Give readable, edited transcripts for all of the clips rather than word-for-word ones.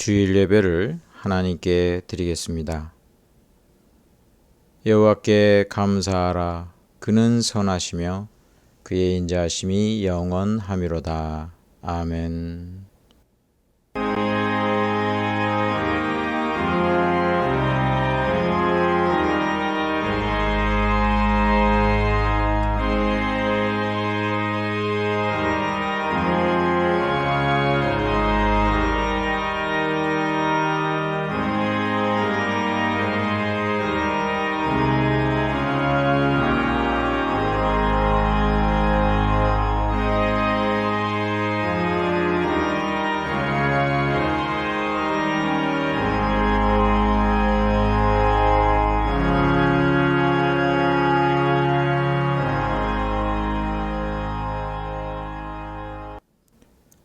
주일 예배를 하나님께 드리겠습니다. 여호와께 감사하라. 그는 선하시며 그의 인자하심이 영원하미로다. 아멘.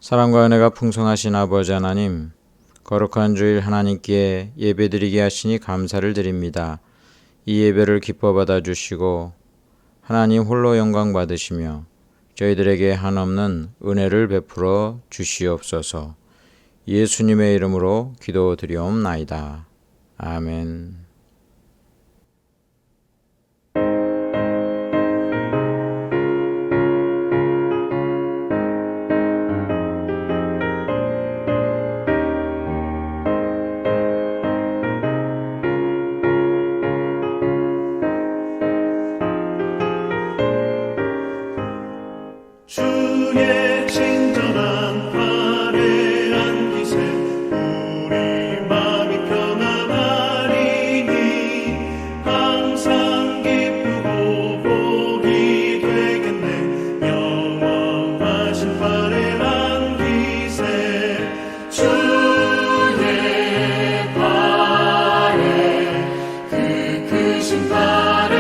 사랑과 은혜가 풍성하신 아버지 하나님, 거룩한 주일 하나님께 예배드리게 하시니 감사를 드립니다. 이 예배를 기뻐 받아주시고 하나님 홀로 영광 받으시며 저희들에게 한없는 은혜를 베풀어 주시옵소서. 예수님의 이름으로 기도드리옵나이다. 아멘. 주의 친절한 팔에 안기세 우리 마음이 평안하리니 항상 기쁘고 복이 되겠네. 영원하신 팔에 안기세 주의 팔에 그 크신 팔에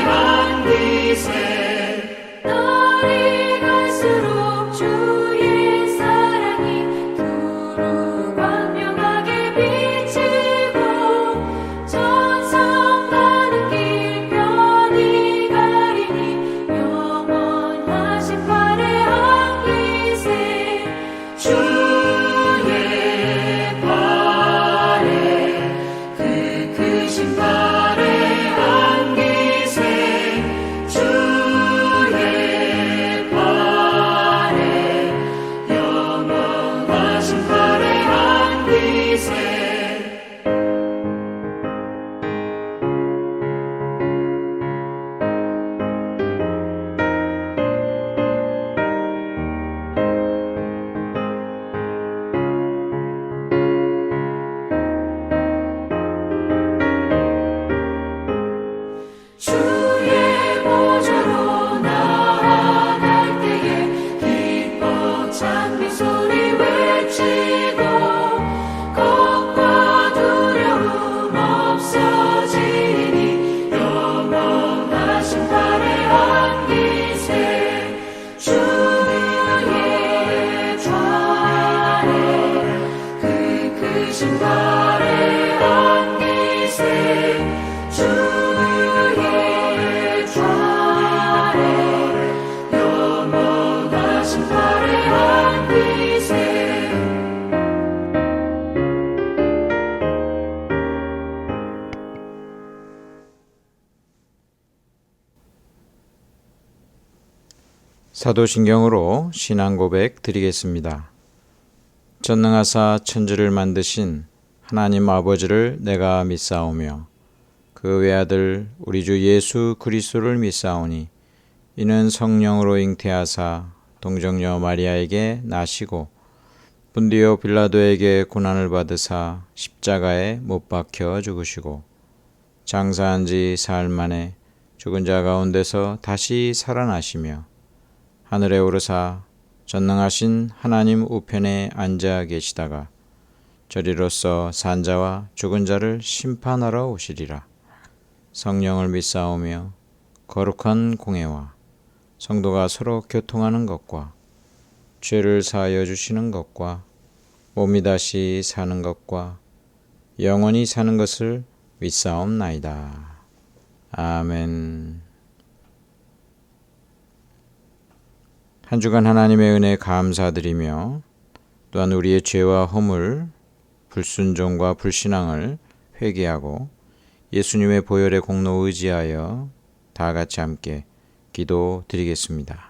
안기세 날이 갈수록 주의 사랑이 두루 광명하게 비치고 천성 가는 길 편히 가리니 영원하신 팔에 안기세 주의 팔에 그 크신 팔에 안기세 주의 팔에 영원하신 팔에 안기세 주의 보좌로 나아갈 때에 기뻐 찬미 소리 외치고 겁과 두려움 없어지니 영원하신 팔에 안기세 주의 좌에 그 크신 팔에 안기세 주의 좌에 영원하신 팔에 안기세 사도신경으로 신앙 고백 드리겠습니다. 전능하사 천지를 만드신 하나님 아버지를 내가 믿사오며 그 외아들 우리 주 예수 그리스도를 믿사오니 이는 성령으로 잉태하사 동정녀 마리아에게 나시고 본디오 빌라도에게 고난을 받으사 십자가에 못 박혀 죽으시고 장사한 지 사흘 만에 죽은 자 가운데서 다시 살아나시며 하늘에 오르사 전능하신 하나님 우편에 앉아 계시다가 저리로서 산자와 죽은 자를 심판하러 오시리라. 성령을 믿사오며 거룩한 공회와 성도가 서로 교통하는 것과 죄를 사하여 주시는 것과 몸이 다시 사는 것과 영원히 사는 것을 믿사옵나이다. 아멘. 한 주간 하나님의 은혜 감사드리며 또한 우리의 죄와 허물, 불순종과 불신앙을 회개하고 예수님의 보혈의 공로 의지하여 다 같이 함께 기도 드리겠습니다.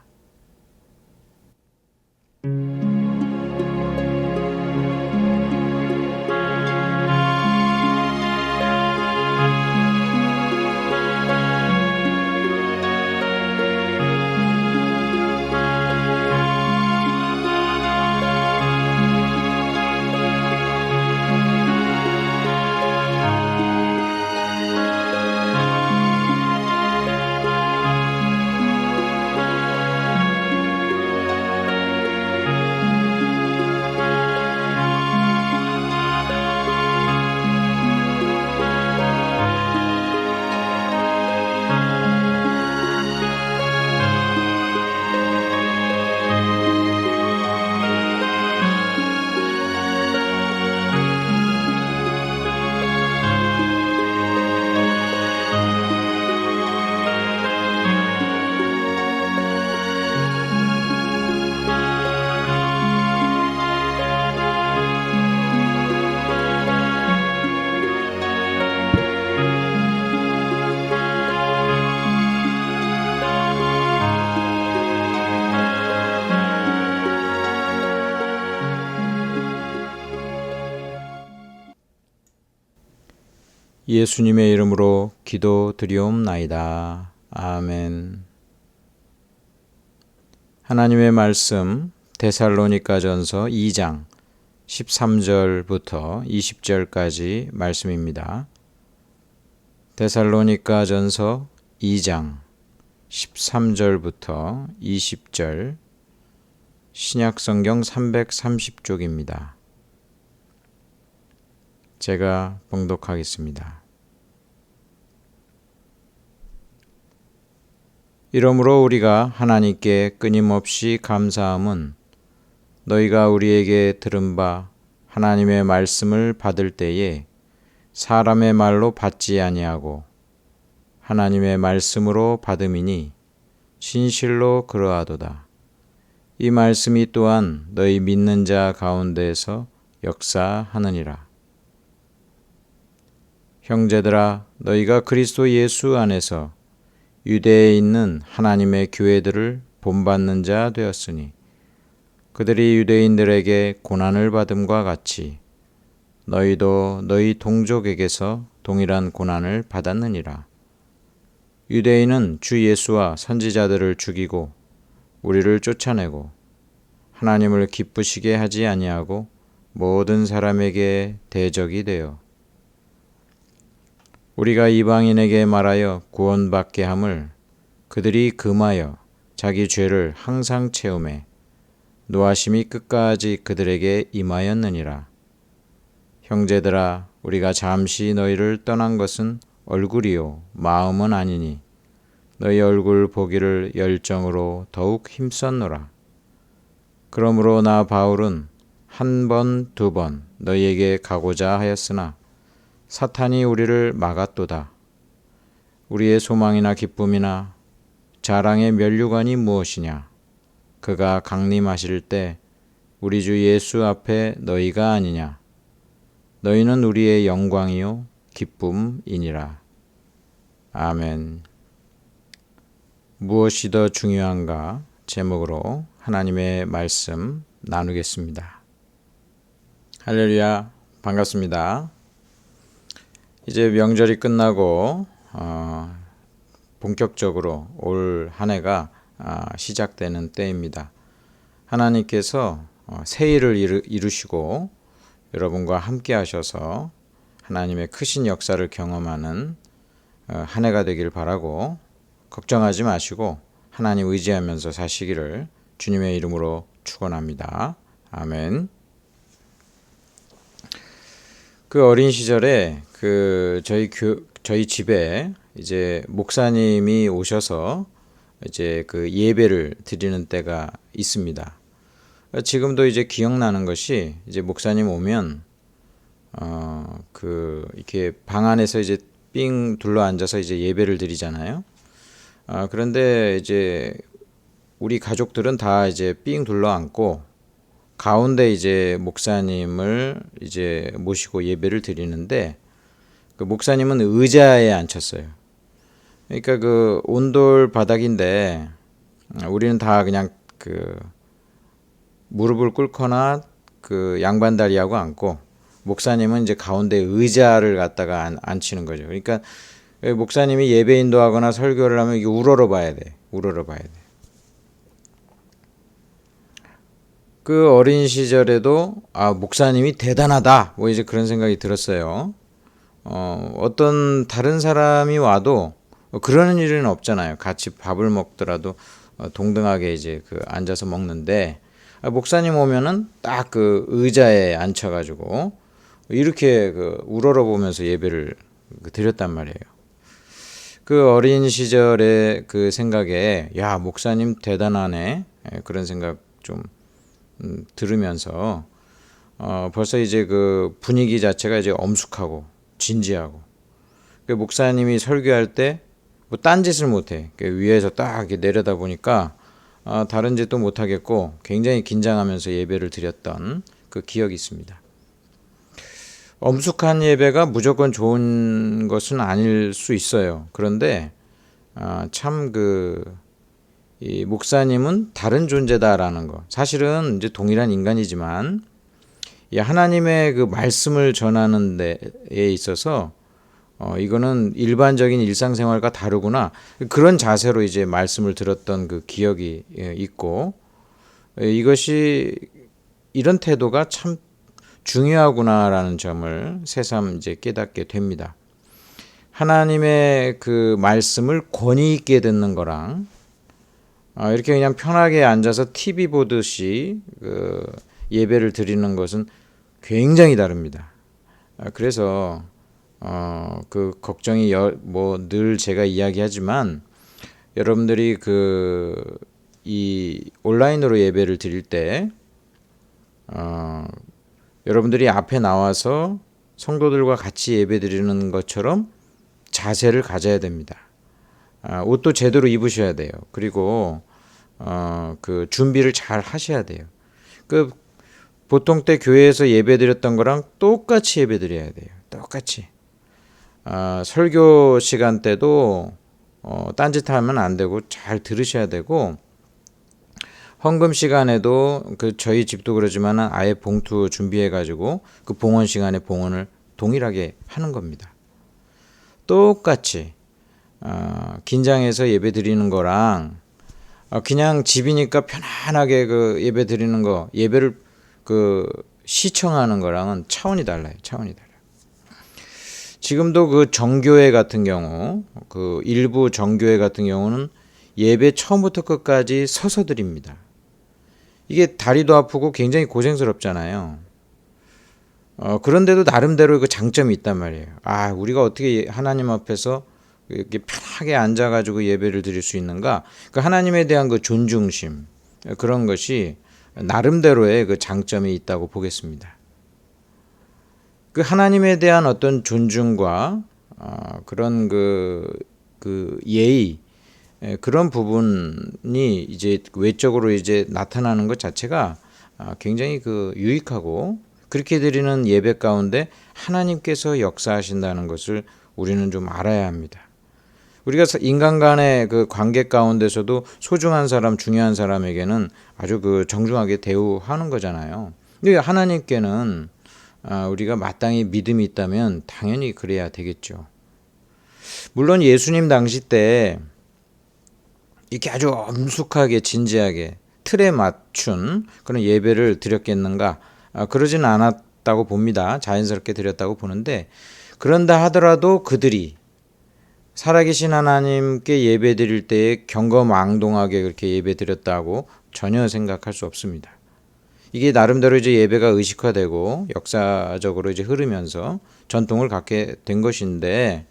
예수님의 이름으로 기도드리옵나이다. 아멘. 하나님의 말씀 데살로니가전서 2장 13절부터 20절까지 말씀입니다. 데살로니가전서 2장 13절부터 20절 신약성경 330쪽입니다. 제가 봉독하겠습니다. 이러므로 우리가 하나님께 끊임없이 감사함은 너희가 우리에게 들은 바 하나님의 말씀을 받을 때에 사람의 말로 받지 아니하고 하나님의 말씀으로 받음이니 진실로 그러하도다. 이 말씀이 또한 너희 믿는 자 가운데에서 역사하느니라. 형제들아, 너희가 그리스도 예수 안에서 유대에 있는 하나님의 교회들을 본받는 자 되었으니 그들이 유대인들에게 고난을 받음과 같이 너희도 너희 동족에게서 동일한 고난을 받았느니라. 유대인은 주 예수와 선지자들을 죽이고 우리를 쫓아내고 하나님을 기쁘시게 하지 아니하고 모든 사람에게 대적이 되어 우리가 이방인에게 말하여 구원받게 함을 그들이 금하여 자기 죄를 항상 채우매 노하심이 끝까지 그들에게 임하였느니라. 형제들아, 우리가 잠시 너희를 떠난 것은 얼굴이요 마음은 아니니 너희 얼굴 보기를 열정으로 더욱 힘썼노라. 그러므로 나 바울은 한 번, 두 번 너희에게 가고자 하였으나 사탄이 우리를 막았도다. 우리의 소망이나 기쁨이나 자랑의 면류관이 무엇이냐? 그가 강림하실 때 우리 주 예수 앞에 너희가 아니냐? 너희는 우리의 영광이요 기쁨이니라. 아멘. 무엇이 더 중요한가? 제목으로 하나님의 말씀 나누겠습니다. 할렐루야, 반갑습니다. 이제 명절이 끝나고 본격적으로 올 한 해가 시작되는 때입니다. 하나님께서 새 일을 이루시고 여러분과 함께 하셔서 하나님의 크신 역사를 경험하는 한 해가 되길 바라고 걱정하지 마시고 하나님 의지하면서 사시기를 주님의 이름으로 축원합니다. 아멘. 그 어린 시절에 저희 집에 이제 목사님이 오셔서 이제 그 예배를 드리는 때가 있습니다. 지금도 이제 기억나는 것이 이제 목사님 오면 이렇게 방 안에서 이제 삥 둘러 앉아서 이제 예배를 드리잖아요. 그런데 이제 우리 가족들은 다 이제 삥 둘러 앉고 가운데 이제 목사님을 이제 모시고 예배를 드리는데 그 목사님은 의자에 앉혔어요. 그러니까 그 온돌 바닥인데 우리는 다 그냥 그 무릎을 꿇거나 그 양반다리하고 앉고 목사님은 이제 가운데 의자를 갖다가 앉히는 거죠. 그러니까 목사님이 예배 인도하거나 설교를 하면 이게 우러러 봐야 돼. 우러러 봐야 돼. 그 어린 시절에도 목사님이 대단하다. 뭐 이제 그런 생각이 들었어요. 어떤 다른 사람이 와도 그러는 일은 없잖아요. 같이 밥을 먹더라도 동등하게 이제 그 앉아서 먹는데 목사님 오면은 딱 그 의자에 앉혀가지고 이렇게 그 우러러 보면서 예배를 드렸단 말이에요. 그 어린 시절의 그 생각에 야 목사님 대단하네 그런 생각 좀 들으면서 벌써 이제 그 분위기 자체가 이제 엄숙하고 진지하고 그 목사님이 설교할 때 뭐 딴짓을 못해 위에서 딱 이렇게 내려다 보니까 다른 짓도 못하겠고 굉장히 긴장하면서 예배를 드렸던 그 기억이 있습니다. 엄숙한 예배가 무조건 좋은 것은 아닐 수 있어요. 그런데 참 이 목사님은 다른 존재다라는 거. 사실은 이제 동일한 인간이지만 이 하나님의 그 말씀을 전하는 데에 있어서 이거는 일반적인 일상생활과 다르구나. 그런 자세로 이제 말씀을 들었던 그 기억이 있고 이것이 이런 태도가 참 중요하구나라는 점을 새삼 이제 깨닫게 됩니다. 하나님의 그 말씀을 권위 있게 듣는 거랑 이렇게 그냥 편하게 앉아서 TV 보듯이 그 예배를 드리는 것은 굉장히 다릅니다. 그래서 그 걱정이 뭐 늘 제가 이야기하지만 여러분들이 이 온라인으로 예배를 드릴 때 여러분들이 앞에 나와서 성도들과 같이 예배 드리는 것처럼 자세를 가져야 됩니다. 옷도 제대로 입으셔야 돼요. 그리고 그 준비를 잘 하셔야 돼요. 그 보통 때 교회에서 예배 드렸던 거랑 똑같이 예배 드려야 돼요. 똑같이. 설교 시간 때도 딴짓하면 안 되고 잘 들으셔야 되고 헌금 시간에도 그 저희 집도 그러지만 아예 봉투 준비해 가지고 그 봉헌 시간에 봉헌을 동일하게 하는 겁니다. 똑같이 긴장해서 예배 드리는 거랑 그냥 집이니까 편안하게 그 예배 드리는 거 예배를 그 시청하는 거랑은 차원이 달라요. 차원이 달라요. 지금도 그 정교회 같은 경우 그 일부 정교회 같은 경우는 예배 처음부터 끝까지 서서 드립니다. 이게 다리도 아프고 굉장히 고생스럽잖아요. 그런데도 나름대로 그 장점이 있단 말이에요. 우리가 어떻게 하나님 앞에서 이렇게 편하게 앉아가지고 예배를 드릴 수 있는가? 그 하나님에 대한 그 존중심 그런 것이 나름대로의 그 장점이 있다고 보겠습니다. 그 하나님에 대한 어떤 존중과 그런 그 예의 그런 부분이 이제 외적으로 이제 나타나는 것 자체가 굉장히 그 유익하고 그렇게 드리는 예배 가운데 하나님께서 역사하신다는 것을 우리는 좀 알아야 합니다. 우리가 인간 간의 그 관계 가운데서도 소중한 사람, 중요한 사람에게는 아주 그 정중하게 대우하는 거잖아요. 근데 하나님께는 우리가 마땅히 믿음이 있다면 당연히 그래야 되겠죠. 물론 예수님 당시 때 이렇게 아주 엄숙하게 진지하게 틀에 맞춘 그런 예배를 드렸겠는가? 그러진 않았다고 봅니다. 자연스럽게 드렸다고 보는데 그런다 하더라도 그들이 살아계신 하나님께 예배 드릴 때에 경거망동하게 그렇게 예배 드렸다고 전혀 생각할 수 없습니다. 이게 나름대로 이제 예배가 의식화되고 역사적으로 이제 흐르면서 전통을 갖게 된 것인데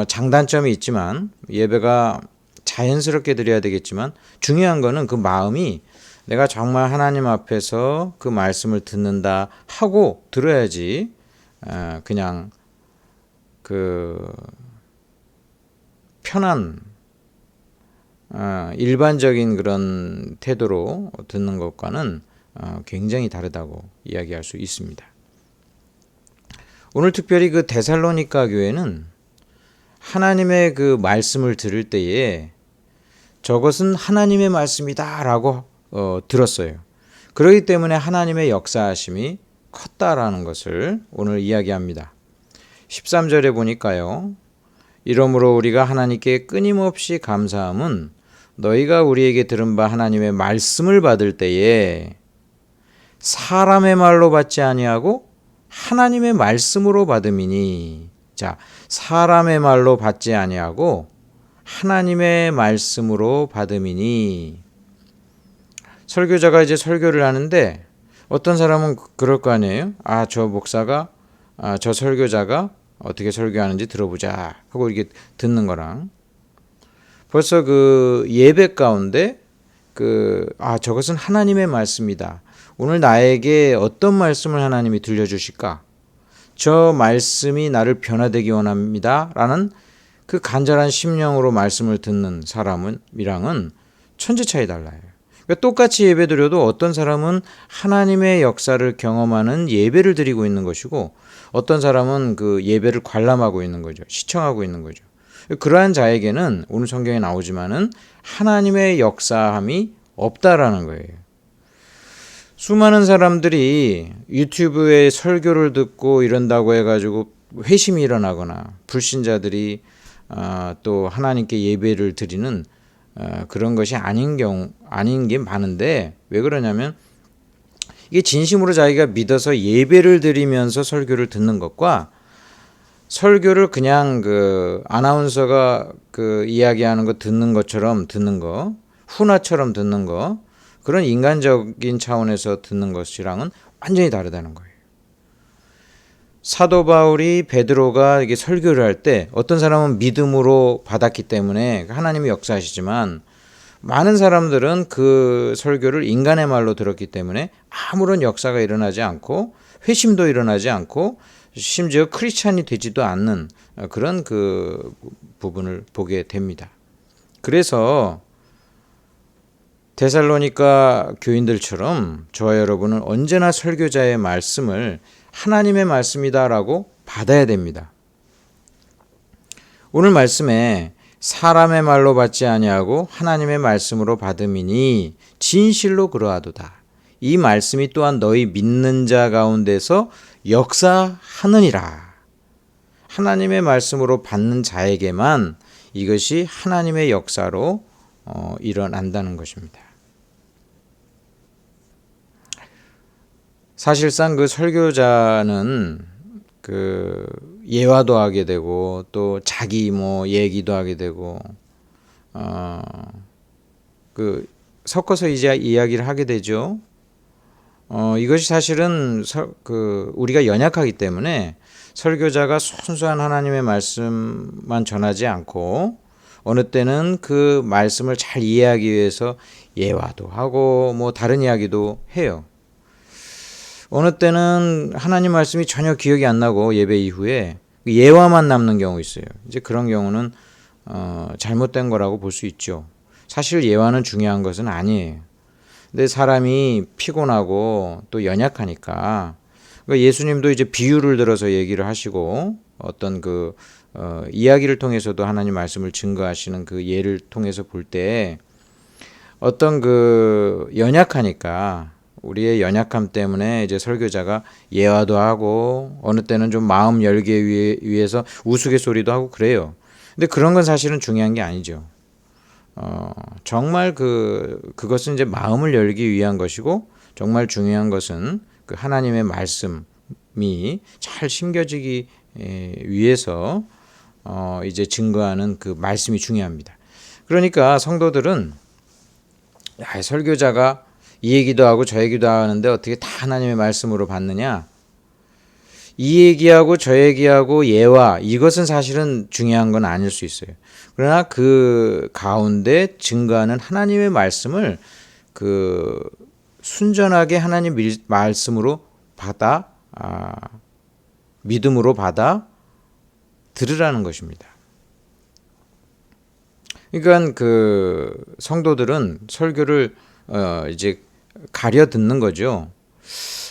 장단점이 있지만 예배가 자연스럽게 드려야 되겠지만 중요한 거는 그 마음이 내가 정말 하나님 앞에서 그 말씀을 듣는다 하고 들어야지 그냥 그 편한 일반적인 그런 태도로 듣는 것과는 굉장히 다르다고 이야기할 수 있습니다. 오늘 특별히 그 데살로니가 교회는 하나님의 그 말씀을 들을 때에 저것은 하나님의 말씀이다라고 들었어요. 그렇기 때문에 하나님의 역사하심이 컸다라는 것을 오늘 이야기합니다. 13절에 보니까요. 이러므로 우리가 하나님께 끊임없이 감사함은 너희가 우리에게 들은 바 하나님의 말씀을 받을 때에 사람의 말로 받지 아니하고 하나님의 말씀으로 받음이니. 자, 사람의 말로 받지 아니하고 하나님의 말씀으로 받음이니. 설교자가 이제 설교를 하는데 어떤 사람은 그럴 거 아니에요? 저 목사가 저 설교자가 어떻게 설교하는지 들어보자 하고 이렇게 듣는 거랑 벌써 그 예배 가운데 저것은 하나님의 말씀이다. 오늘 나에게 어떤 말씀을 하나님이 들려주실까? 저 말씀이 나를 변화되기 원합니다. 라는 그 간절한 심령으로 말씀을 듣는 사람이랑은 천지 차이 달라요. 그러니까 똑같이 예배드려도 어떤 사람은 하나님의 역사를 경험하는 예배를 드리고 있는 것이고 어떤 사람은 그 예배를 관람하고 있는 거죠. 시청하고 있는 거죠. 그러한 자에게는 오늘 성경에 나오지만은 하나님의 역사함이 없다라는 거예요. 수많은 사람들이 유튜브에 설교를 듣고 이런다고 해가지고 회심이 일어나거나 불신자들이 또 하나님께 예배를 드리는 그런 것이 아닌 게 많은데 왜 그러냐면 이게 진심으로 자기가 믿어서 예배를 드리면서 설교를 듣는 것과 설교를 그냥 그 아나운서가 그 이야기하는 거 듣는 것처럼 듣는 거, 훈화처럼 듣는 거, 그런 인간적인 차원에서 듣는 것이랑은 완전히 다르다는 거예요. 사도 바울이 베드로가 이게 설교를 할 때 어떤 사람은 믿음으로 받았기 때문에 하나님이 역사하시지만 많은 사람들은 그 설교를 인간의 말로 들었기 때문에 아무런 역사가 일어나지 않고 회심도 일어나지 않고 심지어 크리스찬이 되지도 않는 그런 그 부분을 보게 됩니다. 그래서 데살로니가 교인들처럼 저와 여러분은 언제나 설교자의 말씀을 하나님의 말씀이다라고 받아야 됩니다. 오늘 말씀에 사람의 말로 받지 아니하고 하나님의 말씀으로 받음이니 진실로 그러하도다. 이 말씀이 또한 너희 믿는 자 가운데서 역사하느니라. 하나님의 말씀으로 받는 자에게만 이것이 하나님의 역사로 일어난다는 것입니다. 사실상 그 설교자는 그 예화도 하게 되고 또 자기 얘기도 하게 되고 그 섞어서 이제 이야기를 하게 되죠. 이것이 사실은 우리가 연약하기 때문에 설교자가 순수한 하나님의 말씀만 전하지 않고 어느 때는 그 말씀을 잘 이해하기 위해서 예화도 하고 다른 이야기도 해요. 어느 때는 하나님 말씀이 전혀 기억이 안 나고 예배 이후에 예화만 남는 경우 있어요. 이제 그런 경우는 잘못된 거라고 볼 수 있죠. 사실 예화는 중요한 것은 아니에요. 근데 사람이 피곤하고 또 연약하니까 예수님도 이제 비유를 들어서 얘기를 하시고 어떤 이야기를 통해서도 하나님 말씀을 증거하시는 그 예를 통해서 볼 때 어떤 연약하니까 우리의 연약함 때문에 이제 설교자가 예화도 하고 어느 때는 좀 마음 열기 위해서 우스갯소리도 하고 그래요. 근데 그런 건 사실은 중요한 게 아니죠. 정말 그것은 이제 마음을 열기 위한 것이고 정말 중요한 것은 그 하나님의 말씀이 잘 심겨지기 위해서 이제 증거하는 그 말씀이 중요합니다. 그러니까 성도들은 설교자가 이 얘기도 하고 저 얘기도 하는데 어떻게 다 하나님의 말씀으로 받느냐? 이 얘기하고 저 얘기하고 예화 이것은 사실은 중요한 건 아닐 수 있어요. 그러나 그 가운데 증거하는 하나님의 말씀을 순전하게 하나님 말씀으로 받아 믿음으로 받아 들으라는 것입니다. 그러니까 그 성도들은 설교를 이제 가려 듣는 거죠.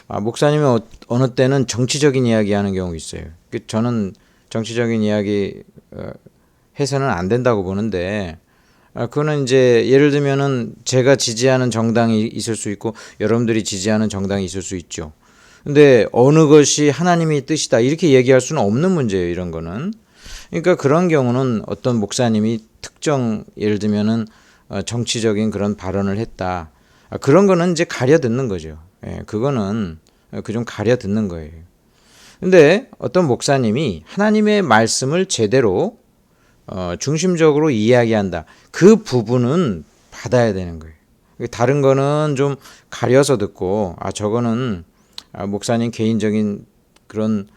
목사님이 어느 때는 정치적인 이야기 하는 경우 있어요. 저는 정치적인 이야기 해서는 안 된다고 보는데, 그거는 이제 예를 들면은 제가 지지하는 정당이 있을 수 있고 여러분들이 지지하는 정당이 있을 수 있죠. 근데 어느 것이 하나님의 뜻이다 이렇게 얘기할 수는 없는 문제예요, 이런 거는. 그러니까 그런 경우는 어떤 목사님이 특정 예를 들면은 정치적인 그런 발언을 했다. 그런 거는 이제 가려 듣는 거죠. 예, 그거는 그 좀 가려 듣는 거예요. 근데 어떤 목사님이 하나님의 말씀을 제대로 중심적으로 이야기한다. 그 부분은 받아야 되는 거예요. 다른 거는 좀 가려서 듣고 저거는 목사님 개인적인 그런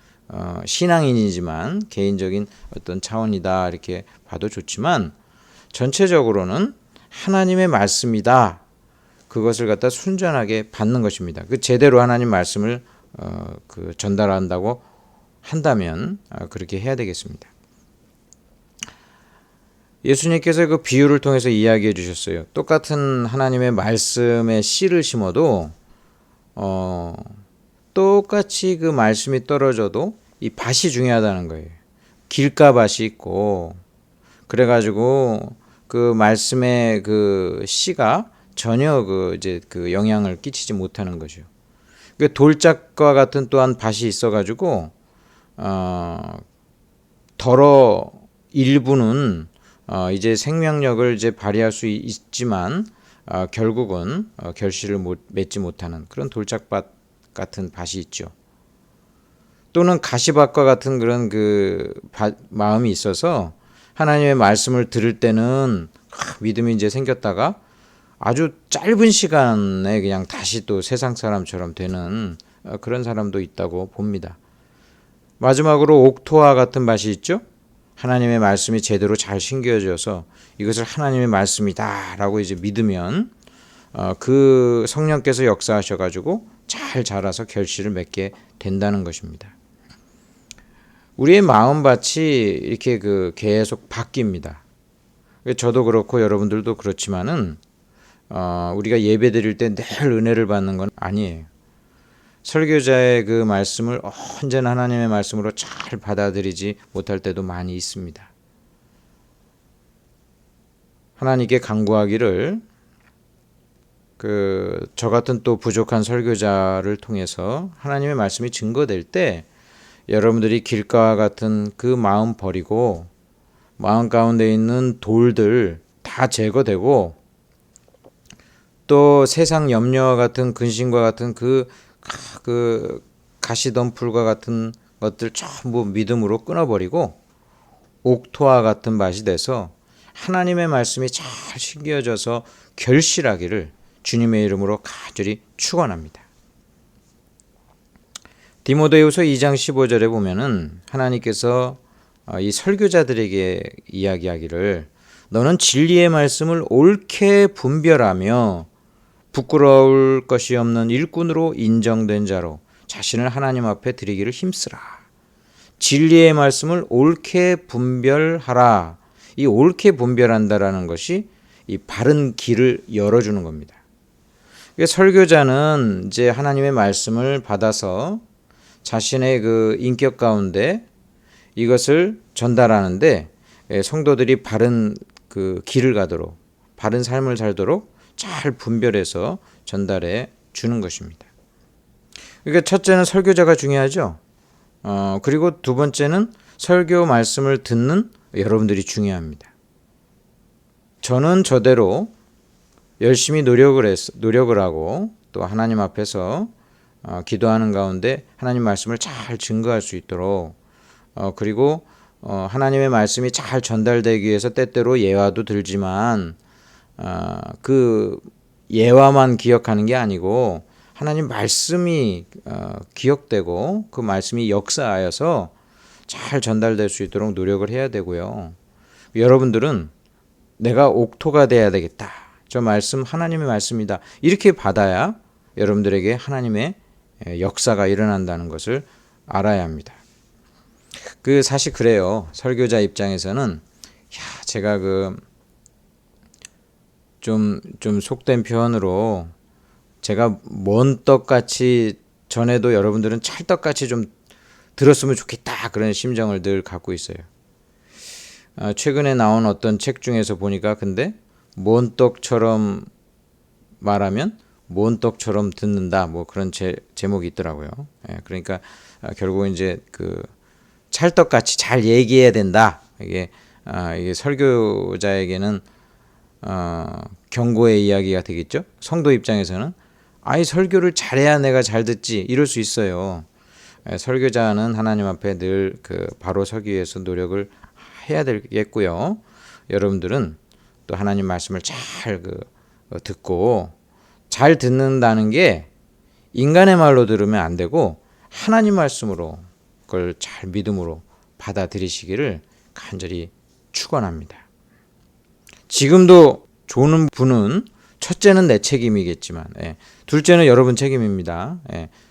신앙인이지만 개인적인 어떤 차원이다 이렇게 봐도 좋지만 전체적으로는 하나님의 말씀이다. 그것을 갖다 순전하게 받는 것입니다. 그 제대로 하나님 말씀을 그 전달한다고 한다면 그렇게 해야 되겠습니다. 예수님께서 그 비유를 통해서 이야기해 주셨어요. 똑같은 하나님의 말씀에 씨를 심어도 똑같이 그 말씀이 떨어져도 이 밭이 중요하다는 거예요. 길가밭이 있고 그래가지고 그 말씀의 그 씨가 전혀 그 이제 그 영향을 끼치지 못하는 거죠. 그 돌짝과 같은 또한 밭이 있어가지고 덜어 일부는 이제 생명력을 이제 발휘할 수 있지만 결국은 결실을 맺지 못하는 그런 돌짝밭 같은 밭이 있죠. 또는 가시밭과 같은 그런 그 마음이 있어서 하나님의 말씀을 들을 때는 믿음이 이제 생겼다가 아주 짧은 시간에 그냥 다시 또 세상 사람처럼 되는 그런 사람도 있다고 봅니다. 마지막으로 옥토와 같은 밭이 있죠. 하나님의 말씀이 제대로 잘 심겨져서 이것을 하나님의 말씀이다라고 이제 믿으면 그 성령께서 역사하셔가지고 잘 자라서 결실을 맺게 된다는 것입니다. 우리의 마음밭이 이렇게 그 계속 바뀝니다. 저도 그렇고 여러분들도 그렇지만은 우리가 예배 드릴 때 늘 은혜를 받는 건 아니에요. 설교자의 그 말씀을 언제나 하나님의 말씀으로 잘 받아들이지 못할 때도 많이 있습니다. 하나님께 간구하기를 저 같은 또 부족한 설교자를 통해서 하나님의 말씀이 증거될 때 여러분들이 길가와 같은 그 마음 버리고 마음 가운데 있는 돌들 다 제거되고 또 세상 염려와 같은 근심과 같은 그 가시덤불과 같은 것들 전부 믿음으로 끊어버리고 옥토와 같은 밭이 돼서 하나님의 말씀이 잘 심겨져서 결실하기를 주님의 이름으로 간절히 축원합니다. 디모데후서 2장 15절에 보면은 하나님께서 이 설교자들에게 이야기하기를 너는 진리의 말씀을 옳게 분별하며 부끄러울 것이 없는 일꾼으로 인정된 자로 자신을 하나님 앞에 드리기를 힘쓰라. 진리의 말씀을 옳게 분별하라. 이 옳게 분별한다라는 것이 이 바른 길을 열어주는 겁니다. 설교자는 이제 하나님의 말씀을 받아서 자신의 그 인격 가운데 이것을 전달하는데 성도들이 바른 그 길을 가도록 바른 삶을 살도록 잘 분별해서 전달해 주는 것입니다. 그러니까 첫째는 설교자가 중요하죠. 그리고 두 번째는 설교 말씀을 듣는 여러분들이 중요합니다. 저는 저대로 열심히 노력을 하고 또 하나님 앞에서 기도하는 가운데 하나님 말씀을 잘 증거할 수 있도록 그리고 하나님의 말씀이 잘 전달되기 위해서 때때로 예화도 들지만 그 예화만 기억하는 게 아니고 하나님 말씀이 기억되고 그 말씀이 역사하여서 잘 전달될 수 있도록 노력을 해야 되고요. 여러분들은 내가 옥토가 돼야 되겠다. 저 말씀 하나님의 말씀이다. 이렇게 받아야 여러분들에게 하나님의 역사가 일어난다는 것을 알아야 합니다. 사실 그래요. 설교자 입장에서는 제가 좀 속된 표현으로 제가 먼 떡같이 전에도 여러분들은 찰떡같이 좀 들었으면 좋겠다 그런 심정을 늘 갖고 있어요. 최근에 나온 어떤 책 중에서 보니까 근데 먼 떡처럼 말하면 먼 떡처럼 듣는다 뭐 그런 제목이 있더라고요. 그러니까 결국 이제 찰떡같이 잘 얘기해야 된다. 이게 설교자에게는 경고의 이야기가 되겠죠. 성도 입장에서는 설교를 잘해야 내가 잘 듣지 이럴 수 있어요. 설교자는 하나님 앞에 늘 바로 서기 위해서 노력을 해야 되겠고요. 여러분들은 또 하나님 말씀을 잘 듣고 잘 듣는다는 게 인간의 말로 들으면 안 되고 하나님 말씀으로 그걸 잘 믿음으로 받아들이시기를 간절히 축원합니다. 지금도 조는 분은 첫째는 내 책임이겠지만 둘째는 여러분 책임입니다.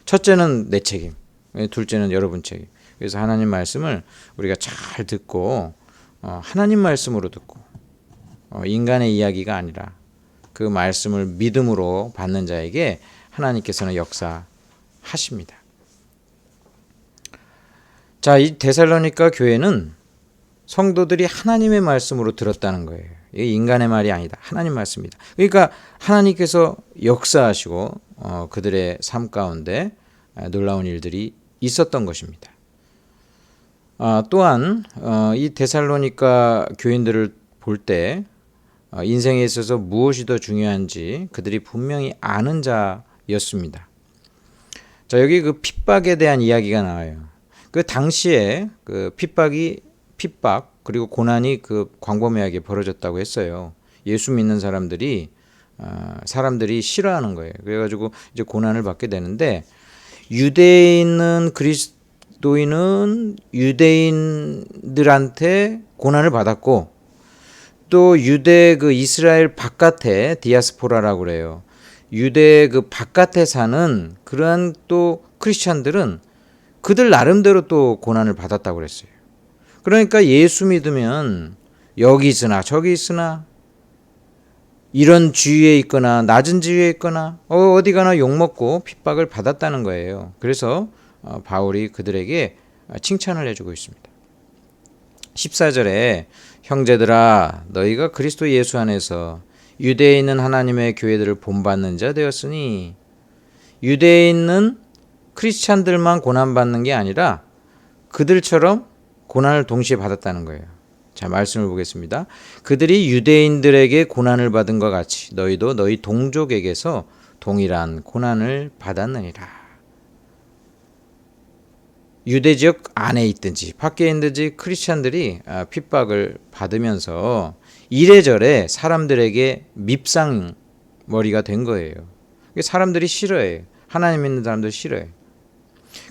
첫째는 내 책임, 둘째는 여러분 책임. 그래서 하나님 말씀을 우리가 잘 듣고 하나님 말씀으로 듣고 인간의 이야기가 아니라 그 말씀을 믿음으로 받는 자에게 하나님께서는 역사하십니다. 자, 이 데살로니가 교회는 성도들이 하나님의 말씀으로 들었다는 거예요. 이게 인간의 말이 아니다. 하나님 말씀이다. 그러니까 하나님께서 역사하시고 그들의 삶 가운데 놀라운 일들이 있었던 것입니다. 또한 이 데살로니가 교인들을 볼 때 인생에 있어서 무엇이 더 중요한지 그들이 분명히 아는 자였습니다. 자, 여기 핍박에 대한 이야기가 나와요. 당시에 핍박 그리고 고난이 광범위하게 벌어졌다고 했어요. 예수 믿는 사람들이 싫어하는 거예요. 그래가지고 이제 고난을 받게 되는데 유대에 있는 그리스도인은 유대인들한테 고난을 받았고 또 유대 이스라엘 바깥에 디아스포라라고 그래요. 유대 바깥에 사는 그러한 또 크리스찬들은 그들 나름대로 또 고난을 받았다고 그랬어요. 그러니까 예수 믿으면 여기 있으나 저기 있으나 이런 지위에 있거나 낮은 지위에 있거나 어디 가나 욕먹고 핍박을 받았다는 거예요. 그래서 바울이 그들에게 칭찬을 해주고 있습니다. 14절에 형제들아 너희가 그리스도 예수 안에서 유대에 있는 하나님의 교회들을 본받는 자 되었으니 유대에 있는 크리스찬들만 고난받는 게 아니라 그들처럼 고난을 동시에 받았다는 거예요. 자, 말씀을 보겠습니다. 그들이 유대인들에게 고난을 받은 것 같이 너희도 너희 동족에게서 동일한 고난을 받았느니라. 유대 지역 안에 있든지 밖에 있든지 크리스찬들이 핍박을 받으면서 이래저래 사람들에게 밉상머리가 된 거예요. 사람들이 싫어해요. 하나님 믿는 사람들 싫어해요.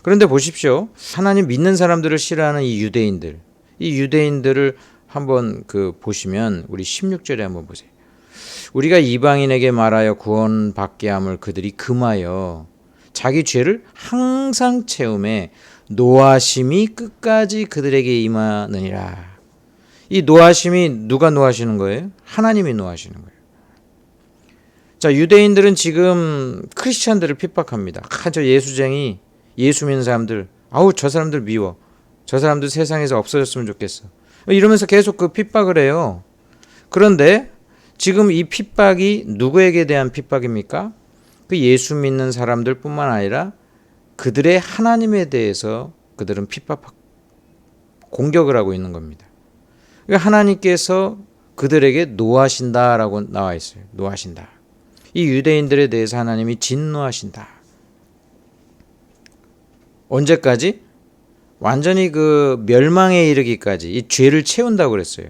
그런데 보십시오. 하나님 믿는 사람들을 싫어하는 이 유대인들을 한번 보시면 우리 16절에 한번 보세요. 우리가 이방인에게 말하여 구원받게 함을 그들이 금하여 자기 죄를 항상 채우매 노하심이 끝까지 그들에게 임하느니라. 이 노하심이 누가 노하시는 거예요? 하나님이 노하시는 거예요. 자, 유대인들은 지금 크리스찬들을 핍박합니다. 저 예수쟁이, 예수 믿는 사람들, 저 사람들 미워. 저 사람들 세상에서 없어졌으면 좋겠어. 이러면서 계속 핍박을 해요. 그런데 지금 이 핍박이 누구에게 대한 핍박입니까? 예수 믿는 사람들 뿐만 아니라 그들의 하나님에 대해서 그들은 공격을 하고 있는 겁니다. 하나님께서 그들에게 노하신다라고 나와 있어요. 노하신다. 이 유대인들에 대해서 하나님이 진노하신다. 언제까지? 완전히 멸망에 이르기까지 이 죄를 채운다고 그랬어요.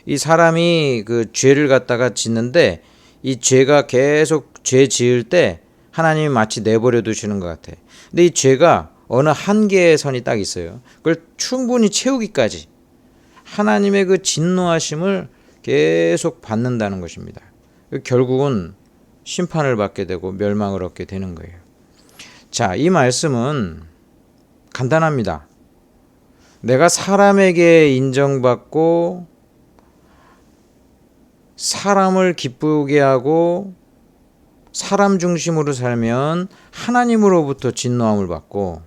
이 사람이 죄를 갖다가 짓는데 이 죄가 계속 죄 지을 때 하나님이 마치 내버려 두시는 것 같아. 근데 이 죄가 어느 한계의 선이 딱 있어요. 그걸 충분히 채우기까지 하나님의 진노하심을 계속 받는다는 것입니다. 결국은 심판을 받게 되고 멸망을 얻게 되는 거예요. 자, 이 말씀은 간단합니다. 내가 사람에게 인정받고 사람을 기쁘게 하고 사람 중심으로 살면 하나님으로부터 진노함을 받고,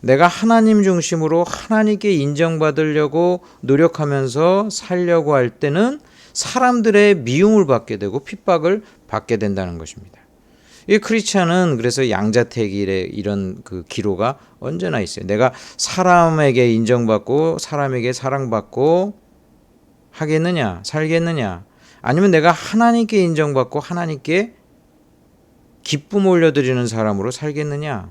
내가 하나님 중심으로 하나님께 인정받으려고 노력하면서 살려고 할 때는 사람들의 미움을 받게 되고 핍박을 받게 된다는 것입니다. 이 크리스찬은 그래서 양자택일의 이런 그 기로가 언제나 있어요. 내가 사람에게 인정받고 사람에게 사랑받고 하겠느냐, 살겠느냐, 아니면 내가 하나님께 인정받고 하나님께 기쁨 올려드리는 사람으로 살겠느냐.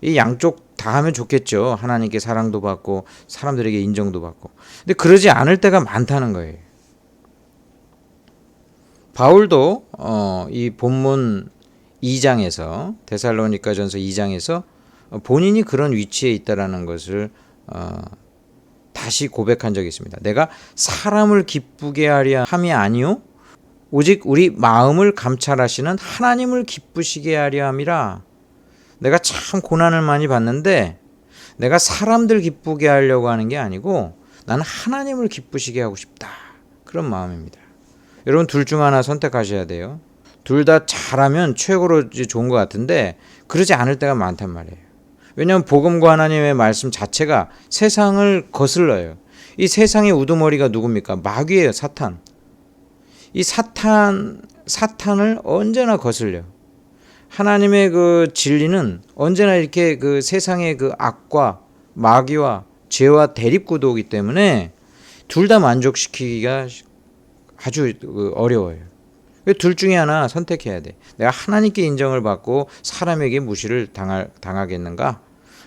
이 양쪽 다 하면 좋겠죠. 하나님께 사랑도 받고 사람들에게 인정도 받고. 근데 그러지 않을 때가 많다는 거예요. 바울도 이 본문 2장에서, 데살로니가전서 2장에서 본인이 그런 위치에 있다라는 것을 다시 고백한 적이 있습니다. 내가 사람을 기쁘게 하려 함이 아니요 오직 우리 마음을 감찰하시는 하나님을 기쁘시게 하려 함이라. 내가 참 고난을 많이 받는데 내가 사람들 기쁘게 하려고 하는 게 아니고 나는 하나님을 기쁘시게 하고 싶다. 그런 마음입니다. 여러분 둘 중 하나 선택하셔야 돼요. 둘 다 잘하면 최고로 좋은 것 같은데 그러지 않을 때가 많단 말이에요. 왜냐하면 복음과 하나님의 말씀 자체가 세상을 거슬러요. 이 세상의 우두머리가 누굽니까? 마귀예요. 사탄. 이 사탄을 언제나 거슬려. 하나님의 그 진리는 언제나 이렇게 그 세상의 그 악과 마귀와 죄와 대립구도이기 때문에 둘 다 만족시키기가 아주 어려워요. 둘 중에 하나 선택해야 돼. 내가 하나님께 인정을 받고 사람에게 무시를 당하겠는가?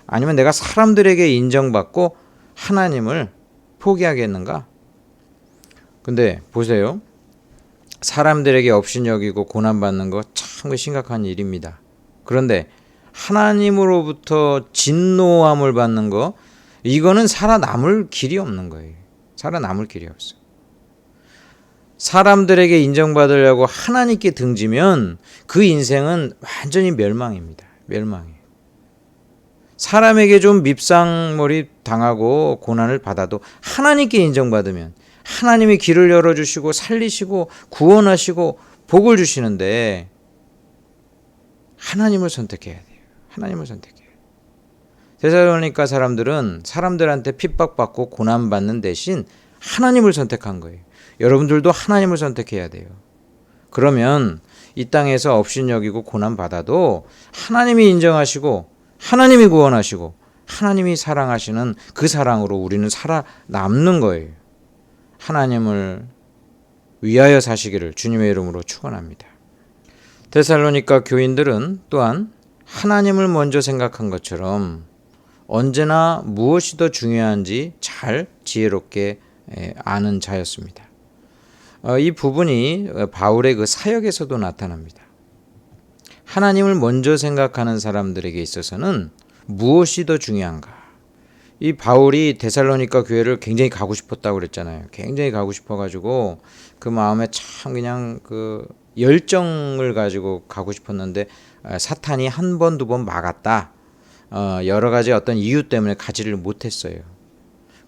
아니면 내가 사람들에게 인정받고 하나님을 포기하겠는가? 근데 보세요. 사람들에게 업신여기고 고난받는 거 참 심각한 일입니다. 그런데 하나님으로부터 진노함을 받는 거, 이거는 살아남을 길이 없는 거예요. 살아남을 길이 없어요. 사람들에게 인정받으려고 하나님께 등지면 그 인생은 완전히 멸망입니다. 멸망이에요. 사람에게 좀 밉상머리 당하고 고난을 받아도 하나님께 인정받으면 하나님이 길을 열어주시고 살리시고 구원하시고 복을 주시는데 하나님을 선택해야 돼요. 하나님을 선택해야 돼요. 데살로니가 사람들은 사람들한테 핍박받고 고난받는 대신 하나님을 선택한 거예요. 여러분들도 하나님을 선택해야 돼요. 그러면 이 땅에서 업신여기고 고난받아도 하나님이 인정하시고 하나님이 구원하시고 하나님이 사랑하시는 그 사랑으로 우리는 살아남는 거예요. 하나님을 위하여 사시기를 주님의 이름으로 축원합니다. 데살로니가 교인들은 또한 하나님을 먼저 생각한 것처럼 언제나 무엇이 더 중요한지 잘 지혜롭게 아는 자였습니다. 이 부분이 바울의 그 사역에서도 나타납니다. 하나님을 먼저 생각하는 사람들에게 있어서는 무엇이 더 중요한가? 이 바울이 데살로니가 교회를 굉장히 가고 싶었다고 그랬잖아요. 굉장히 가고 싶어가지고 그 마음에 참 그냥 그 열정을 가지고 가고 싶었는데 사탄이 한 번, 두 번 막았다. 여러 가지 어떤 이유 때문에 가지를 못했어요.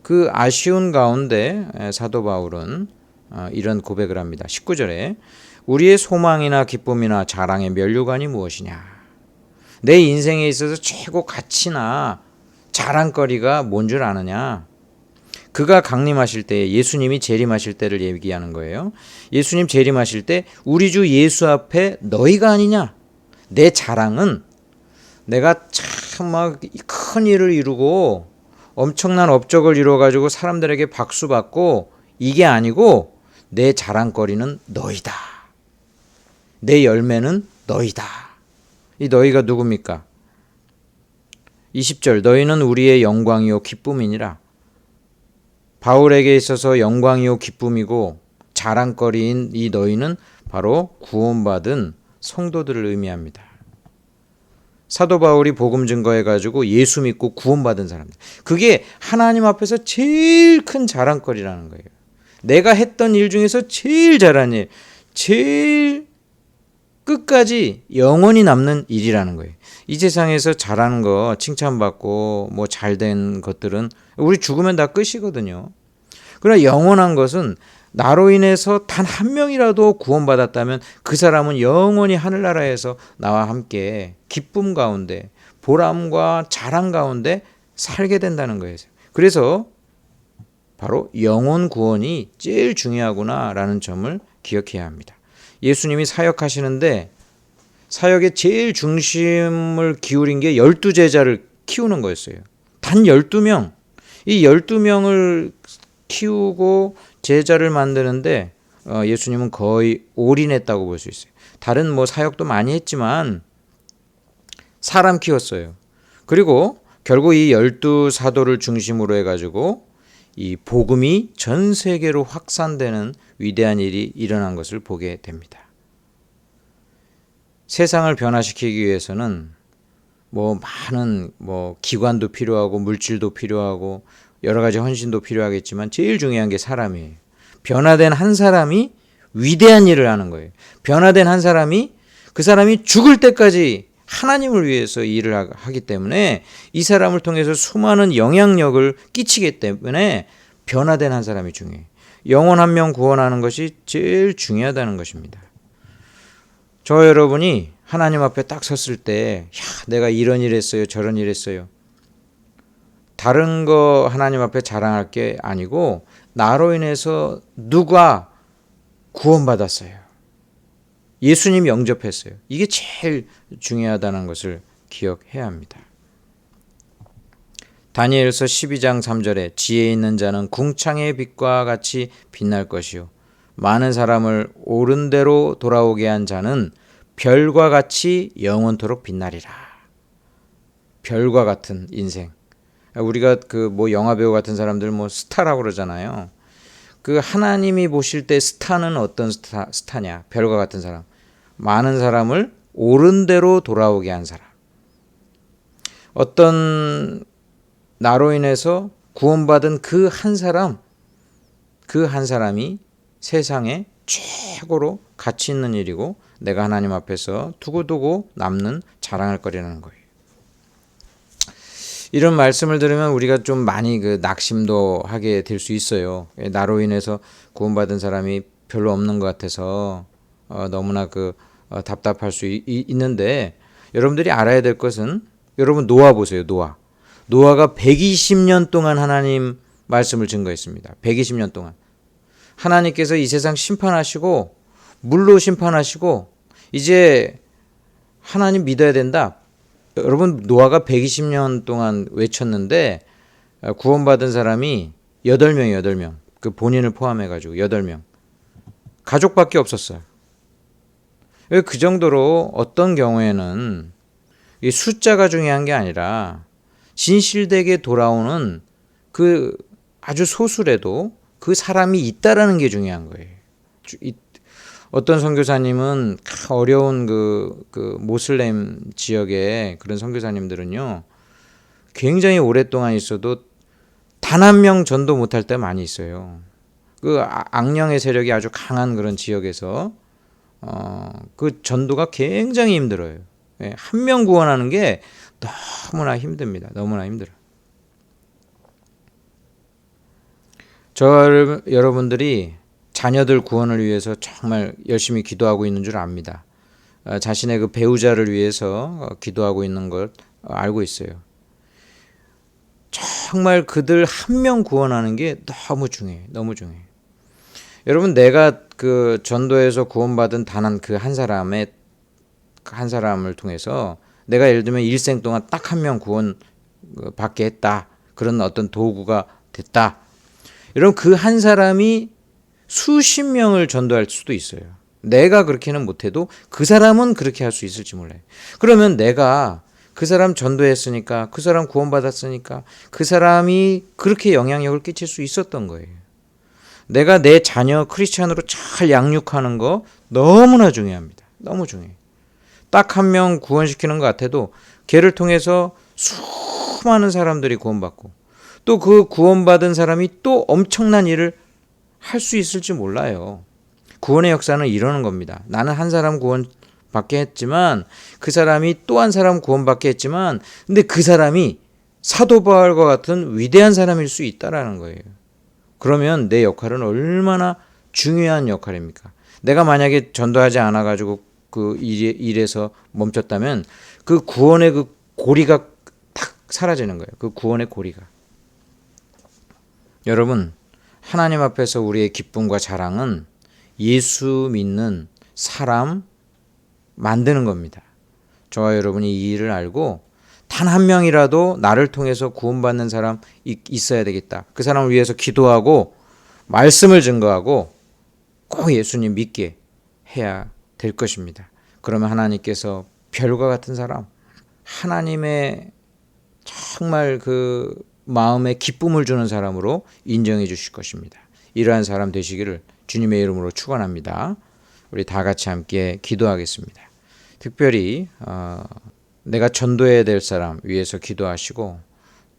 그 아쉬운 가운데 사도 바울은 이런 고백을 합니다. 19절에 우리의 소망이나 기쁨이나 자랑의 면류관이 무엇이냐? 내 인생에 있어서 최고 가치나 자랑거리가 뭔 줄 아느냐? 그가 강림하실 때 예수님이 재림하실 때를 얘기하는 거예요. 예수님 재림하실 때 우리 주 예수 앞에 너희가 아니냐? 내 자랑은 내가 참 막 큰 일을 이루고 엄청난 업적을 이루어가지고 사람들에게 박수 받고 이게 아니고 내 자랑거리는 너희다. 내 열매는 너희다. 이 너희가 누굽니까? 20절 너희는 우리의 영광이요 기쁨이니라. 바울에게 있어서 영광이요 기쁨이고 자랑거리인 이 너희는 바로 구원받은 성도들을 의미합니다. 사도 바울이 복음 증거해가지고 예수 믿고 구원받은 사람들. 그게 하나님 앞에서 제일 큰 자랑거리라는 거예요. 내가 했던 일 중에서 제일 잘한 일, 제일 끝까지 영원히 남는 일이라는 거예요. 이 세상에서 잘하는 거, 칭찬받고 뭐 잘된 것들은 우리 죽으면 다 끝이거든요. 그러나 영원한 것은 나로 인해서 단 한 명이라도 구원받았다면 그 사람은 영원히 하늘나라에서 나와 함께 기쁨 가운데 보람과 자랑 가운데 살게 된다는 거예요. 그래서 바로 영혼 구원이 제일 중요하구나라는 점을 기억해야 합니다. 예수님이 사역하시는데 사역의 제일 중심을 기울인 게 12제자를 키우는 거였어요. 단 12명. 이 12명을 키우고 제자를 만드는데 예수님은 거의 올인했다고 볼 수 있어요. 다른 뭐 사역도 많이 했지만 사람 키웠어요. 그리고 결국 이 12사도를 중심으로 해가지고 이 복음이 전 세계로 확산되는 위대한 일이 일어난 것을 보게 됩니다. 세상을 변화시키기 위해서는 뭐 많은 뭐 기관도 필요하고 물질도 필요하고 여러 가지 헌신도 필요하겠지만 제일 중요한 게 사람이에요. 변화된 한 사람이 위대한 일을 하는 거예요. 변화된 한 사람이 그 사람이 죽을 때까지 하나님을 위해서 일을 하기 때문에 이 사람을 통해서 수많은 영향력을 끼치기 때문에 변화된 한 사람이 중요해요. 영혼 한 명 구원하는 것이 제일 중요하다는 것입니다. 저 여러분이 하나님 앞에 딱 섰을 때 내가 이런 일 했어요 저런 일 했어요. 다른 거 하나님 앞에 자랑할 게 아니고 나로 인해서 누가 구원받았어요. 예수님 영접했어요. 이게 제일 중요하다는 것을 기억해야 합니다. 다니엘서 12장 3절에 지혜 있는 자는 궁창의 빛과 같이 빛날 것이요 많은 사람을 옳은 대로 돌아오게 한 자는 별과 같이 영원토록 빛나리라. 별과 같은 인생. 우리가 그 뭐 영화배우 같은 사람들 뭐 스타라고 그러잖아요. 그 하나님이 보실 때 스타는 어떤 스타냐? 별과 같은 사람. 많은 사람을 옳은 대로 돌아오게 한 사람. 어떤 나로 인해서 구원받은 그 한 사람이 세상에 최고로 가치 있는 일이고 내가 하나님 앞에서 두고두고 남는 자랑할 거리라는 거예요. 이런 말씀을 들으면 우리가 좀 많이 낙심도 하게 될 수 있어요. 나로 인해서 구원받은 사람이 별로 없는 것 같아서 너무나 답답할 수 있는데 여러분들이 알아야 될 것은 여러분 노아 보세요. 노아가 120년 동안 하나님 말씀을 증거했습니다. 120년 동안 하나님께서 이 세상 심판하시고 물로 심판하시고 이제 하나님 믿어야 된다. 여러분 노아가 120년 동안 외쳤는데 구원받은 사람이 8명. 그 본인을 포함해가지고 8명. 가족밖에 없었어요. 그 정도로 어떤 경우에는 이 숫자가 중요한 게 아니라 진실되게 돌아오는 그 아주 소수라도 그 사람이 있다라는 게 중요한 거예요. 어떤 선교사님은 어려운 그 모슬렘 지역의 그런 선교사님들은요 굉장히 오랫동안 있어도 단 한 명 전도 못할 때 많이 있어요. 그 악령의 세력이 아주 강한 그런 지역에서 그 전도가 굉장히 힘들어요. 한 명 구원하는 게 너무나 힘듭니다. 너무나 힘들어요. 여러분들이 자녀들 구원을 위해서 정말 열심히 기도하고 있는 줄 압니다. 자신의 그 배우자를 위해서 기도하고 있는 걸 알고 있어요. 정말 그들 한 명 구원하는 게 너무 중요해요. 너무 중요해요. 여러분 내가 그 전도에서 구원받은 단 한 사람을 통해서 내가 예를 들면 일생 동안 딱 한 명 구원 받게 했다. 그런 어떤 도구가 됐다. 여러분 그 한 사람이 수십 명을 전도할 수도 있어요. 내가 그렇게는 못해도 그 사람은 그렇게 할 수 있을지 몰라요. 그러면 내가 그 사람 전도했으니까 그 사람 구원받았으니까 그 사람이 그렇게 영향력을 끼칠 수 있었던 거예요. 내가 내 자녀 크리스찬으로 잘 양육하는 거 너무나 중요합니다. 너무 중요해요. 딱 한 명 구원시키는 것 같아도 걔를 통해서 수많은 사람들이 구원받고 또 그 구원받은 사람이 또 엄청난 일을 할 수 있을지 몰라요. 구원의 역사는 이러는 겁니다. 나는 한 사람 구원 구원받게 했지만 그 사람이 또 한 사람 구원받게 했지만 근데 그 사람이 사도 바울과 같은 위대한 사람일 수 있다라는 거예요. 그러면 내 역할은 얼마나 중요한 역할입니까? 내가 만약에 전도하지 않아 가지고 그 일에서 멈췄다면 그 구원의 그 고리가 탁 사라지는 거예요. 그 구원의 고리가. 여러분, 하나님 앞에서 우리의 기쁨과 자랑은 예수 믿는 사람 만드는 겁니다. 저와 여러분이 이 일을 알고 단 한 명이라도 나를 통해서 구원받는 사람 있어야 되겠다. 그 사람을 위해서 기도하고 말씀을 증거하고 꼭 예수님 믿게 해야 될 것입니다. 그러면 하나님께서 별과 같은 사람, 하나님의 정말 그 마음에 기쁨을 주는 사람으로 인정해 주실 것입니다. 이러한 사람 되시기를 주님의 이름으로 축원합니다. 우리 다 같이 함께 기도하겠습니다. 특별히 내가 전도해야 될 사람 위해서 기도하시고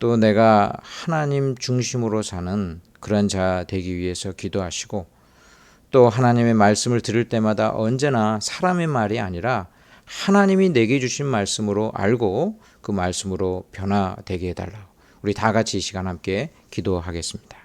또 내가 하나님 중심으로 사는 그런 자 되기 위해서 기도하시고 또 하나님의 말씀을 들을 때마다 언제나 사람의 말이 아니라 하나님이 내게 주신 말씀으로 알고 그 말씀으로 변화되게 해달라고 우리 다 같이 이 시간 함께 기도하겠습니다.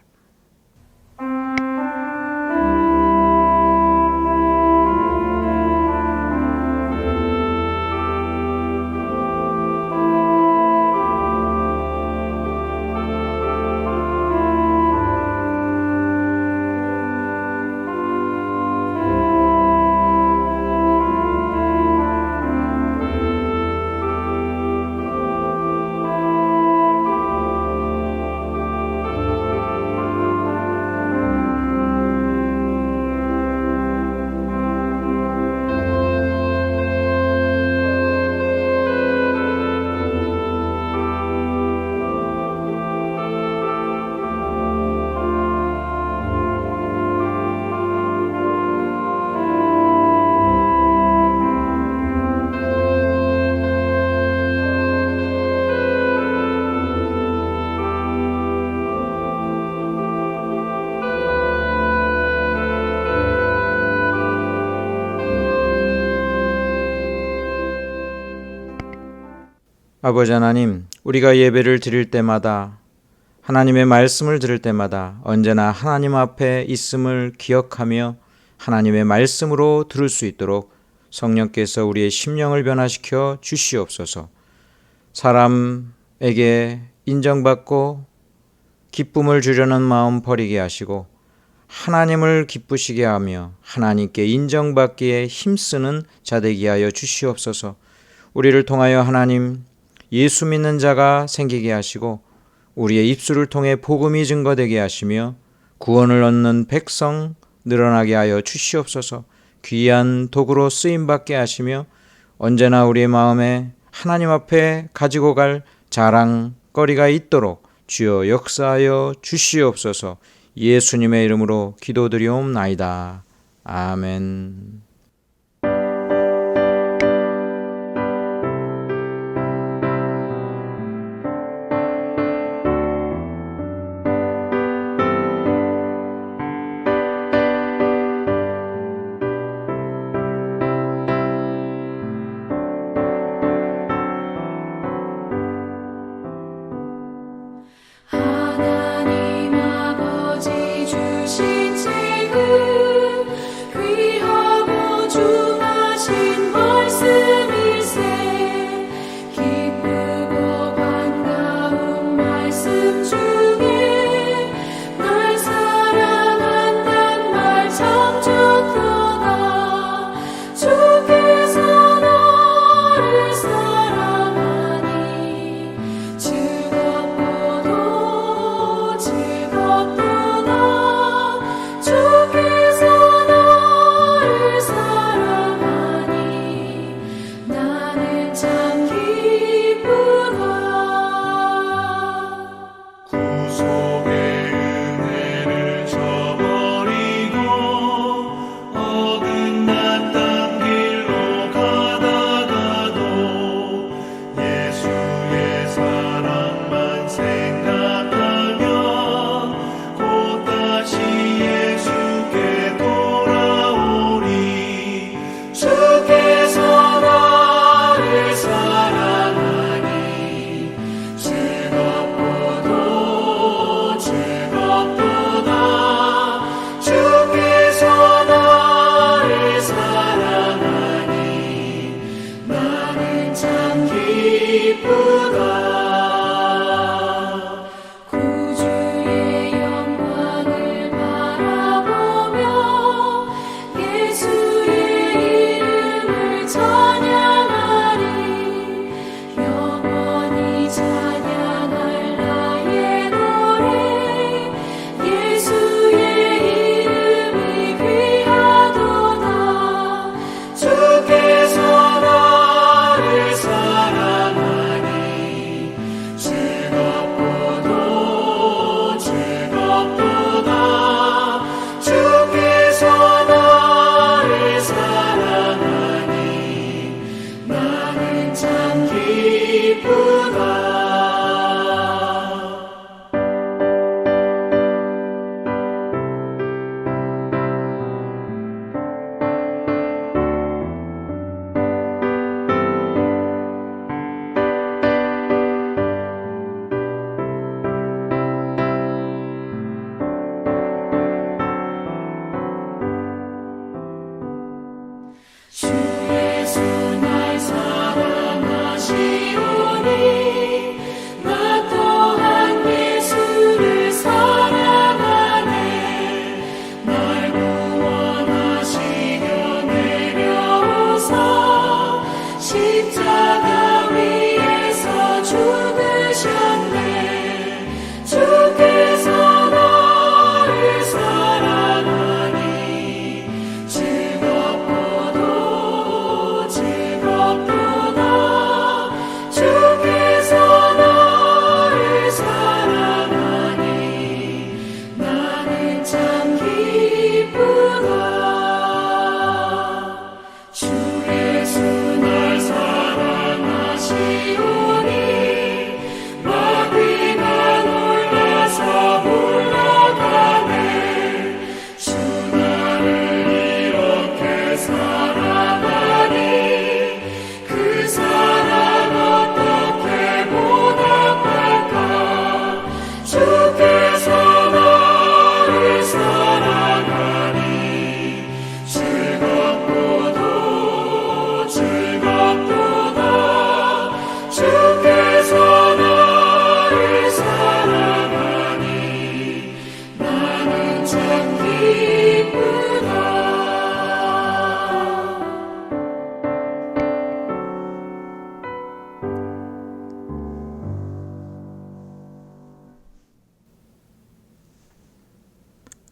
아버지 하나님, 우리가 예배를 드릴 때마다 하나님의 말씀을 들을 때마다 언제나 하나님 앞에 있음을 기억하며 하나님의 말씀으로 들을 수 있도록 성령께서 우리의 심령을 변화시켜 주시옵소서. 사람에게 인정받고 기쁨을 주려는 마음 버리게 하시고 하나님을 기쁘시게 하며 하나님께 인정받기에 힘쓰는 자 되게 하여 주시옵소서. 우리를 통하여 하나님 예수 믿는 자가 생기게 하시고 우리의 입술을 통해 복음이 증거되게 하시며 구원을 얻는 백성 늘어나게 하여 주시옵소서. 귀한 도구로 쓰임받게 하시며 언제나 우리의 마음에 하나님 앞에 가지고 갈 자랑거리가 있도록 주여 역사하여 주시옵소서. 예수님의 이름으로 기도드리옵나이다. 아멘. 하나님 아버지 주신 책은 귀하고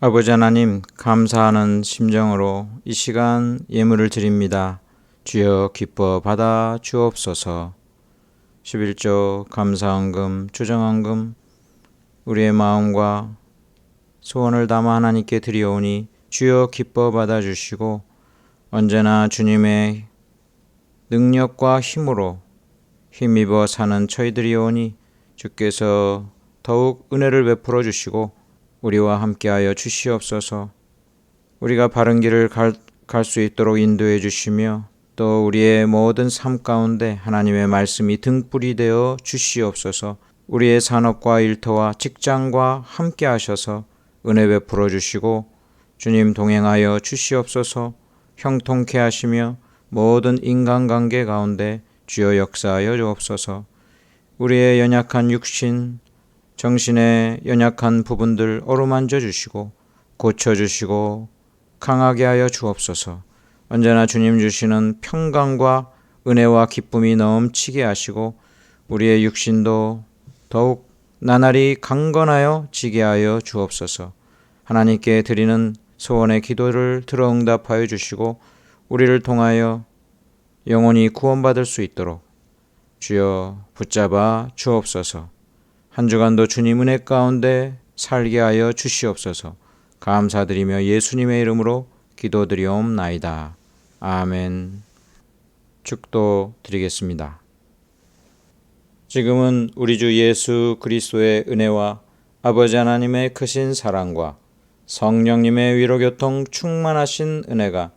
아버지 하나님, 감사하는 심정으로 이 시간 예물을 드립니다. 주여 기뻐 받아 주옵소서. 11조 감사헌금, 주정헌금 우리의 마음과 소원을 담아 하나님께 드리오니 주여 기뻐 받아 주시고 언제나 주님의 능력과 힘으로 힘입어 사는 저희들이오니 주께서 더욱 은혜를 베풀어 주시고 우리와 함께하여 주시옵소서. 우리가 바른 길을 갈 수 있도록 인도해 주시며 또 우리의 모든 삶 가운데 하나님의 말씀이 등불이 되어 주시옵소서. 우리의 산업과 일터와 직장과 함께 하셔서 은혜 베풀어 주시고 주님 동행하여 주시옵소서. 형통케 하시며 모든 인간관계 가운데 주여 역사하여 주옵소서. 우리의 연약한 육신, 정신의 연약한 부분들 어루만져 주시고 고쳐주시고 강하게 하여 주옵소서. 언제나 주님 주시는 평강과 은혜와 기쁨이 넘치게 하시고 우리의 육신도 더욱 나날이 강건하여 지게 하여 주옵소서. 하나님께 드리는 소원의 기도를 들어 응답하여 주시고 우리를 통하여 영원히 구원받을 수 있도록 주여 붙잡아 주옵소서. 한 주간도 주님 은혜 가운데 살게 하여 주시옵소서. 감사드리며 예수님의 이름으로 기도드리옵나이다. 아멘. 축도 드리겠습니다. 지금은 우리 주 예수 그리스도의 은혜와 아버지 하나님의 크신 사랑과 성령님의 위로교통 충만하신 은혜가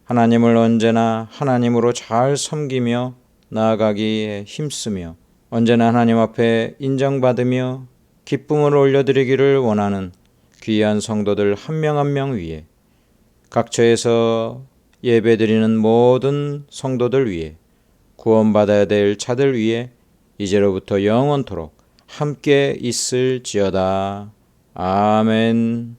하나님을 언제나 하나님으로 잘 섬기며 나아가기에 힘쓰며 언제나 하나님 앞에 인정받으며 기쁨을 올려드리기를 원하는 귀한 성도들 한 명 한 명 위에 각처에서 예배드리는 모든 성도들 위에 구원받아야 될 자들 위에 이제로부터 영원토록 함께 있을지어다. 아멘.